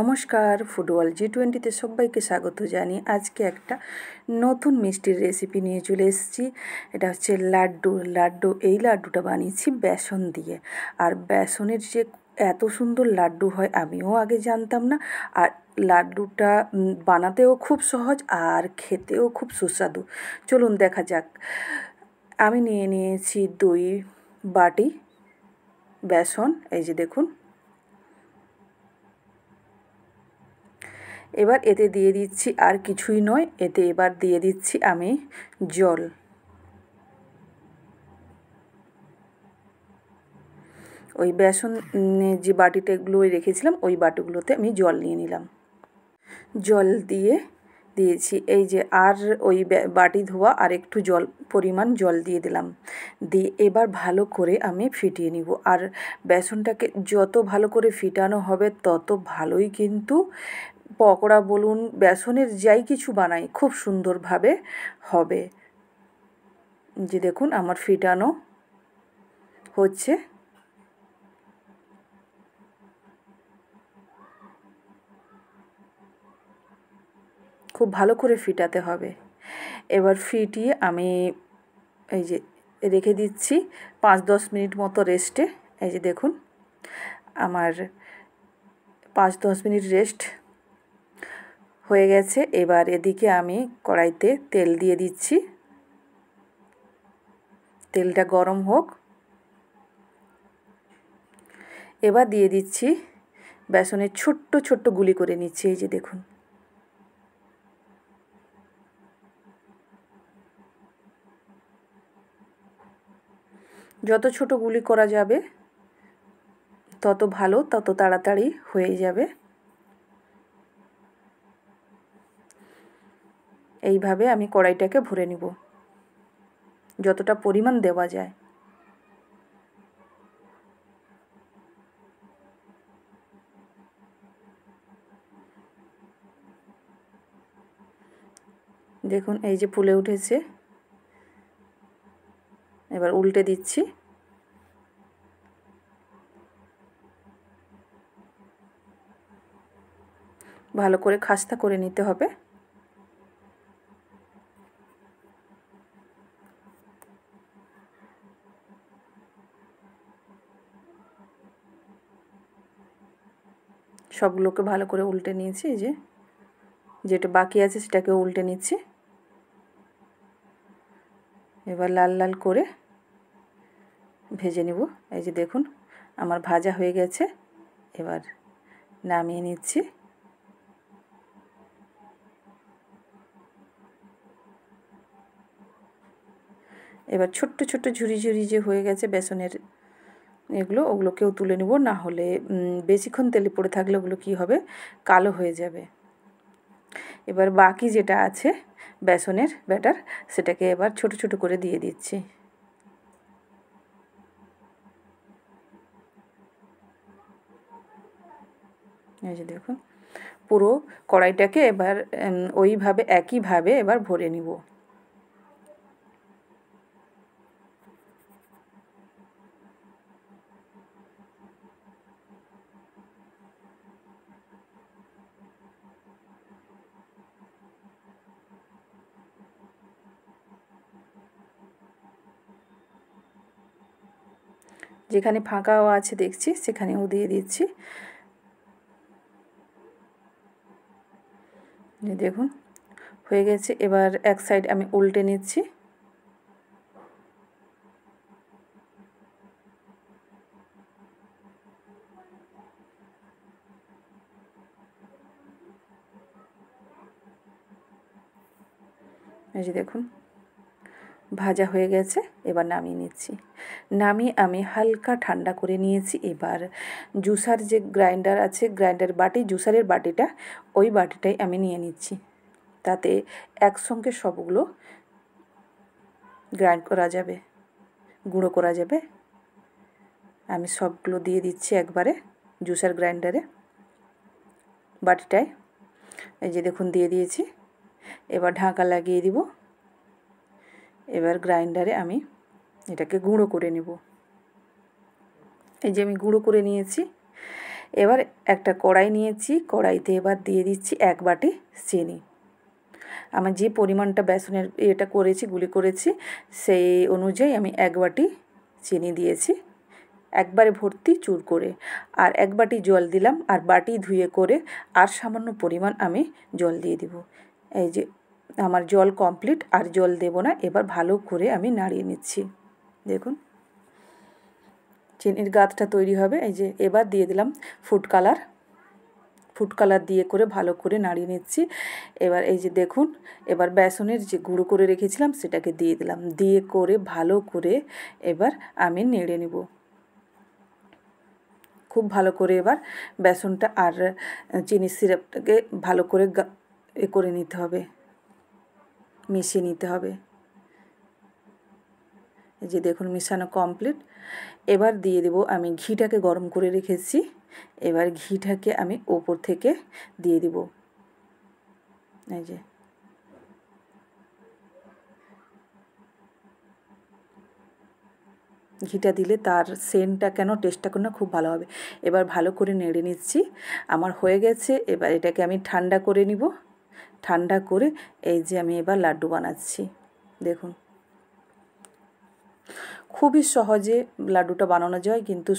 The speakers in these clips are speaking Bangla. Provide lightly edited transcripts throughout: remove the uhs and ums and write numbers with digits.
নমস্কার, ফুটবল G20-তে সবাইকে স্বাগত জানিয়ে আজকে একটা নতুন মিষ্টির রেসিপি নিয়ে চলে এসেছি। এটা হচ্ছে লাড্ডু। এই লাড্ডুটা বানিয়েছি বেসন দিয়ে। আর বেসনের যে এত সুন্দর লাড্ডু হয় আমিও আগে জানতাম না। আর লাড্ডুটা বানাতেও খুব সহজ আর খেতেও খুব সুস্বাদু। চলুন দেখা যাক। আমি নিয়ে নিয়েছি 2 বাটি বেসন, এই যে দেখুন। এবার এতে দিয়ে দিচ্ছি আর কিছুই নয়, এতে এবার দিয়ে দিচ্ছি আমি জল। ওই বেসন যে বাটিগুলোয় রেখেছিলাম ওই বাটিগুলোতে আমি জল নিয়ে নিলাম। জল দিয়েছি, এই যে আর ওই বাটি ধোয়া আর একটু পরিমাণ জল দিয়ে দিলাম। দিয়ে এবার ভালো করে আমি ফিটিয়ে নিব। আর বেসনটাকে যত ভালো করে ফিটানো হবে তত ভালোই কিন্তু পকোড়া বলুন, বেসনের যাই কিছু বানাই খুব সুন্দরভাবে হবে। যে দেখুন আমার ফিটানো হচ্ছে। খুব ভালো করে ফিটাতে হবে। এবার ফিটিয়ে আমি এই যে রেখে দিচ্ছি 5-10 মিনিট মতো রেস্টে। এই যে দেখুন আমার 5-10 মিনিট রেস্ট হয়ে গেছে। এবার এদিকে আমি কড়াইতে তেল দিয়ে দিচ্ছি। তেলটা গরম হোক। এবার দিয়ে দিচ্ছি বেসনের ছোট্ট ছোট্ট গুলি করে নিচ্ছি, এই যে দেখুন। যত ছোট গুলি করা যাবে তত ভালো, তত তাড়াতাড়ি হয়ে যাবে। এইভাবে আমি কড়াইটাকে ভরে নিব যতটা পরিমাণ দেওয়া যায়। দেখুন এই যে ফুলে উঠেছে। এবার উল্টে দিচ্ছি। ভালো করে খাস্তা করে নিতে হবে। সবগুলোকে ভালো করে উল্টে নিয়েছি। এই যে যেটা বাকি আছে সেটাকেও উল্টে নিচ্ছি। এবার লাল লাল করে ভেজে নিব। এই যে দেখুন আমার ভাজা হয়ে গেছে। এবার নামিয়ে নিচ্ছি। এবার ছোট্ট ছোট্ট ঝুরি ঝুরি যে হয়ে গেছে বেসনের ওগুলোকেও তুলে নেব, না হলে বেশিক্ষণ তেলে পড়ে থাকলে ওগুলো কী হবে, কালো হয়ে যাবে। এবার বাকি যেটা আছে বেসনের ব্যাটার সেটাকে এবার ছোট ছোট করে দিয়ে দিচ্ছি। এই যে দেখুন পুরো কড়াইটাকে এবার ওইভাবে একইভাবে এবার ভরে নিব। যেখানে ফাঁকাও আছে দেখছি সেখানেও দিয়ে দিচ্ছি। দেখুন হয়ে গেছে। এবার এক সাইড আমি উল্টে নিচ্ছি। এই যে দেখুন ভাজা হয়ে গেছে। এবার নামিয়ে নিচ্ছি। নামিয়ে আমি হালকা ঠান্ডা করে নিয়েছি। এবার জুসার যে গ্রাইন্ডার আছে, জুসারের বাটিটা, ওই বাটিটাই আমি নিয়ে নিচ্ছি। তাতে একসঙ্গে সবগুলো গ্রাইন্ড করা যাবে, গুঁড়ো করা যাবে। আমি সবগুলো দিয়ে দিচ্ছি একবারে জুসার গ্রাইন্ডারে বাটিটায়। এই যে দেখুন দিয়ে দিয়েছি। এবার ঢাকা লাগিয়ে দিব। এবার গ্রাইন্ডারে আমি এটাকে গুঁড়ো করে নেব। এই যে আমি গুঁড়ো করে নিয়েছি। এবার একটা কড়াই নিয়েছি, কড়াইতে এবার দিয়ে দিচ্ছি 1 বাটি চিনি। আমার যে পরিমাণটা বেসনের এটা করেছি, গুলি করেছি, সেই অনুযায়ী আমি 1 বাটি চিনি দিয়েছি, একবারে ভর্তি চুর করে। আর 1 বাটি জল দিলাম, আর বাটি ধুয়ে করে আর সামান্য পরিমাণ আমি জল দিয়ে দিব। এই যে আমার জল কমপ্লিট, আর জল দেব না। এবার ভালো করে আমি নাড়িয়ে নিচ্ছি। দেখুন চিনির গাঁথটা তৈরি হবে। এই যে এবার দিয়ে দিলাম ফুড কালার দিয়ে করে ভালো করে নাড়িয়ে নিচ্ছি। এবার এই যে দেখুন, এবার বেসনের যে গুঁড়ো করে রেখেছিলাম সেটাকে দিয়ে দিলাম, দিয়ে করে ভালো করে এবার আমি নেড়ে নেব। খুব ভালো করে এবার বেসনটা আর চিনির সিরাপটাকে ভালো করে করে নিতে হবে, মিশিয়ে নিতে হবে। এই যে দেখুন মিশানো কমপ্লিট। এবার দিয়ে দেব আমি ঘিটাকে গরম করে রেখেছি, এবার ঘিটাকে আমি ওপর থেকে দিয়ে দিব। এই যে ঘিটা দিলে তার সেন্টটা কেন টেস্টটা কেন খুব ভালো হবে। এবার ভালো করে নেড়ে নিচ্ছি। আমার হয়ে গেছে। এবার এটাকে আমি ঠান্ডা করে নিব। ঠান্ডা করে এই যে আমি এবার লাড্ডু বানাচ্ছি। দেখুন খুবই সহজে লাড্ডুটা বানানো যায়, কিন্তু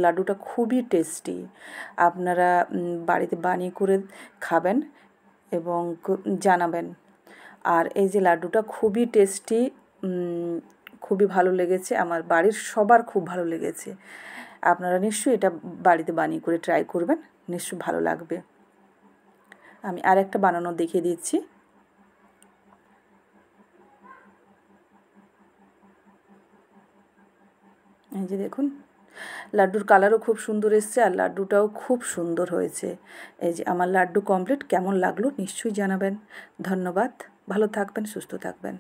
লাড্ডুটা খুবই টেস্টি। আপনারা বাড়িতে বানিয়ে করে খাবেন এবং জানাবেন। আর এই যে লাড্ডুটা খুবই টেস্টি, খুবই ভালো লেগেছে, আমার বাড়ির সবার খুব ভালো লেগেছে। আপনারা নিশ্চয়ই এটা বাড়িতে বানিয়ে করে ট্রাই করবেন, নিশ্চয়ই ভালো লাগবে। আমি আরেকটা বানানো দেখিয়ে দিচ্ছি। এই যে দেখুন লাড্ডুর কালারও খুব সুন্দর এসছে, আর লাড্ডুটাও খুব সুন্দর হয়েছে। এই যে আমার লাড্ডু কমপ্লিট। কেমন লাগলো নিশ্চয়ই জানাবেন। ধন্যবাদ। ভালো থাকবেন, সুস্থ থাকবেন।